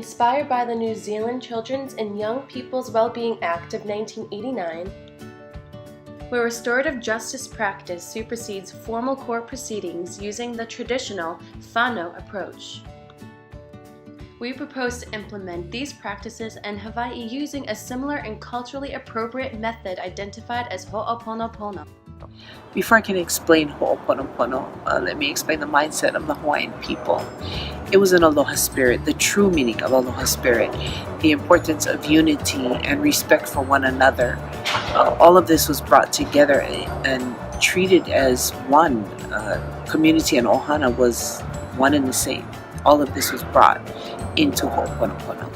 Inspired by the New Zealand Children's and Young People's Wellbeing Act of 1989, where restorative justice practice supersedes formal court proceedings using the traditional whānau approach. We propose to implement these practices in Hawaii using a similar and culturally appropriate method identified as ho'oponopono. Before I can explain ho'oponopono, let me explain the mindset of the Hawaiian people. It was an aloha spirit, the true meaning of aloha spirit, the importance of unity and respect for one another. All of this was brought together and treated as one. Community and ohana was one and the same. All of this was brought into ho'oponopono.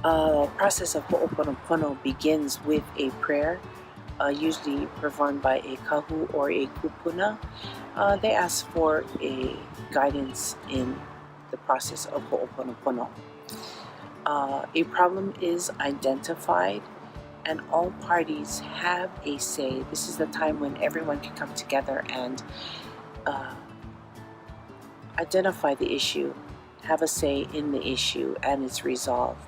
The process of ho'oponopono begins with a prayer, usually performed by a kahu or a kupuna. They ask for a guidance in the process of ho'oponopono. A problem is identified and all parties have a say. This is the time when everyone can come together and identify the issue, have a say in the issue, and it's resolved.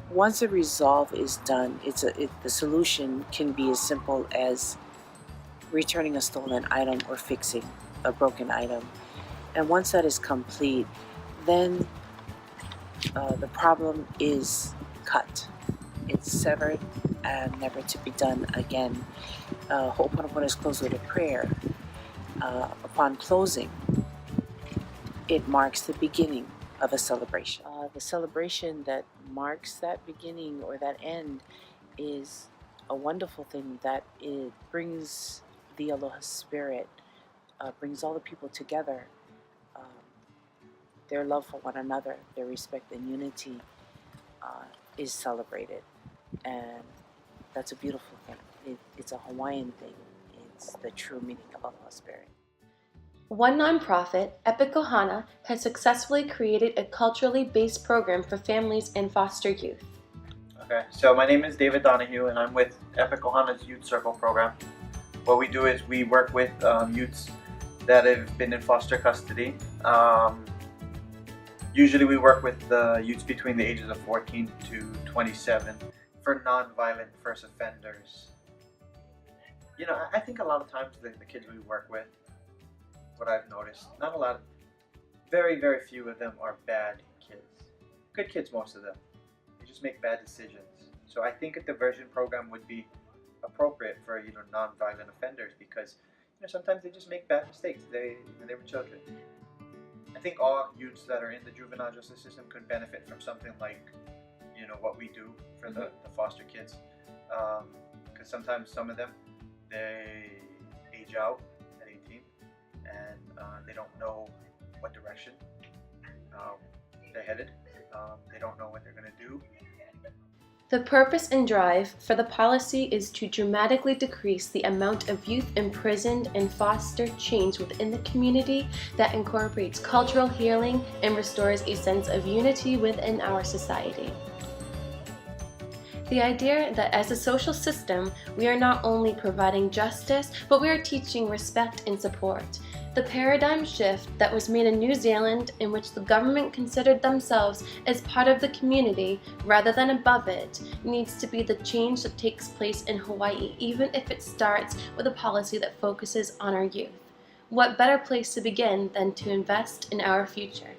Once a resolve is done, the solution can be as simple as returning a stolen item or fixing a broken item. And once that is complete, then the problem is cut. It's severed and never to be done again. Ho'oponopono is closed with a prayer. Upon closing, it marks the beginning of a celebration. The celebration that marks that beginning or that end is a wonderful thing that it brings the aloha spirit, brings all the people together. Their love for one another, their respect and unity is celebrated, and that's a beautiful thing. It's a Hawaiian thing. It's the true meaning of aloha spirit. One nonprofit, Epic Ohana, has successfully created a culturally based program for families and foster youth. Okay, so my name is David Donahue and I'm with Epic Ohana's Youth Circle program. What we do is we work with youths that have been in foster custody. Usually we work with youths between the ages of 14 to 27 for non-violent first offenders. You know, I think a lot of times the kids we work with, what I've noticed, not a lot, very, very few of them are bad kids. Good kids, most of them. They just make bad decisions. So I think a diversion program would be appropriate for, you know, non-violent offenders because, you know, sometimes they just make bad mistakes. They were children. I think all youths that are in the juvenile justice system could benefit from something like, you know, what we do for the foster kids. Because sometimes some of them, they age out at 18 and they don't know what direction they're headed. They don't know what they're going to do. The purpose and drive for the policy is to dramatically decrease the amount of youth imprisoned and foster change within the community that incorporates cultural healing and restores a sense of unity within our society. The idea that as a social system, we are not only providing justice, but we are teaching respect and support. The paradigm shift that was made in New Zealand, in which the government considered themselves as part of the community rather than above it, needs to be the change that takes place in Hawaii, even if it starts with a policy that focuses on our youth. What better place to begin than to invest in our future?